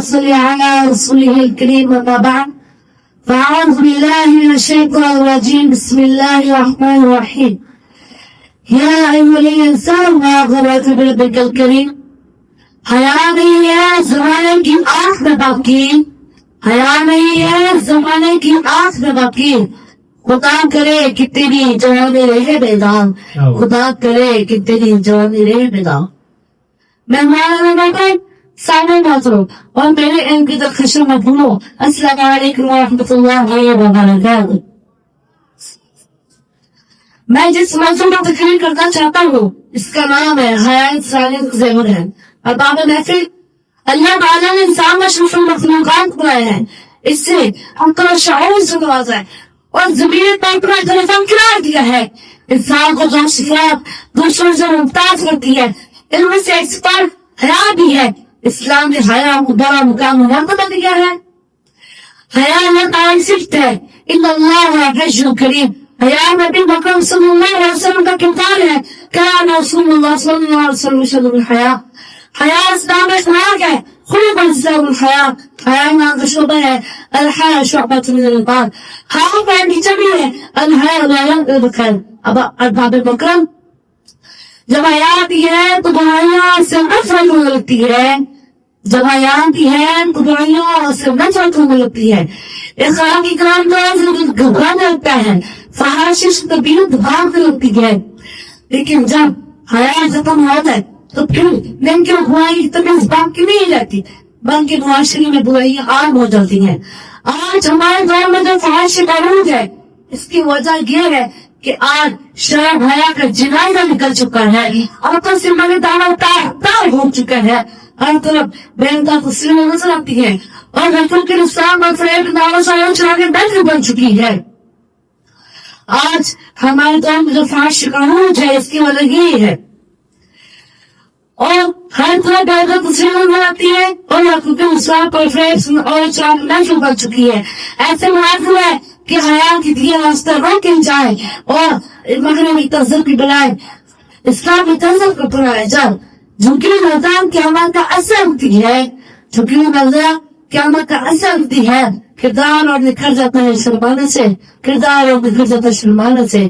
وصل على رسوله الكريم وما بعد فأعوذ بالله من الشيطان الرجيم بسم الله الرحمن الرحيم يا أيها الإنسان ما غرك بربك الكريم حیا نہیں ہے زمانے کی آنکھ میں باقی حیا نہیں ہے زمانے کی آنکھ میں باقی خدا کرے کہ تیری جوانی رہے بیدار خدا کرے کہ تیری جوانی رہے بیدار مہمان سامنے ناظروں اور میرے علم کی درخشر مدھولوں السلام علیکم ورحمۃ اللہ وبرکاتہ. میں جس موضوع پر تقریر کرنا چاہتا ہوں اس کا نام ہے حیا انسانیت کا زیور ہے. اور باب محفل اللہ تعالیٰ نے انسان مشرف المخلوقات بنایا ہے, اس سے عقل و شعور سے نوازا ہے اور زمین پر اپنا خلیفہ قرار دیا ہے. انسان کو جو صفات دوسروں سے ممتاز کرتی ہے ان میں سے ایک پر حیا بھی ہے. اسلام نے حیا کو بڑا مقام مرتبہ دیا ہے. حیا اللہ تعالیٰ صفت ہے ان اللہ حج کریم. حیا نبی مکرم صلی اللہ علیہ وسلم کا کردار ہے. کان رسول اللہ صلی اللہ علیہ وسلم شدید الحیا. حیا اسلام اخلاق ہے خلق الاسلام الحیا. حیا نام کا شعبہ ہے الحیا شعبۃ من الایمان. حیا کا نیچے بھی ہے الحیا لا ينقض. اب ارباب مکرم جب حیا آتی ہے تو برائیاں سے نفرت ہونے لگتی ہے. جب حیا آتی ہے تو برائیاں سے نفرت ہونے لگتی ہے. اخلاقی کام کا گھبرانے لگتا ہے. فحاشی سے طبیعت بھاگنے لگتی ہے. لیکن جب حیا ختم ہو جائے تو پھر دن کی برائی کی تمیز باقی نہیں رہتی بلکہ معاشرے میں برائیاں عام ہو جاتی ہیں. آج ہمارے دور میں جو فحاشی موجود ہے اس کی وجہ یہ ہے کہ آج شرم حیا کا جنازہ نکل چکا ہے. عورتوں سے مرے دعوت تار ہو چکا ہے. ہر طرف بینتا تصویریں نظر آتی ہے اور رسول کے نقصان اور فریب دعوت سے چلا کے ڈر بن چکی ہے. آج ہمارے دور میں جو فحاشی قانون ہے اس کی وجہ یہی ہے اور ہر طرح بینتا تصویریں نظر آتی ہے اور رسول کے نقصان اور فریب اور چلا کے ڈر بن چکی ہے. ایسے ملازم ہے کہ حیا کی دیے راستہ روکے جائے اور مغربی تہذیب کی بلائے اسلامی تہذیب کو بنایا جائے. جھکی نظام قیامت کا اثر ہوتی ہے. جھکی نظام قیامت کا اثر ہوتی ہے. کردار اور نکھر جاتا ہے شرمانے سے. کردار اور نکھر جاتا ہے شرمانے سے.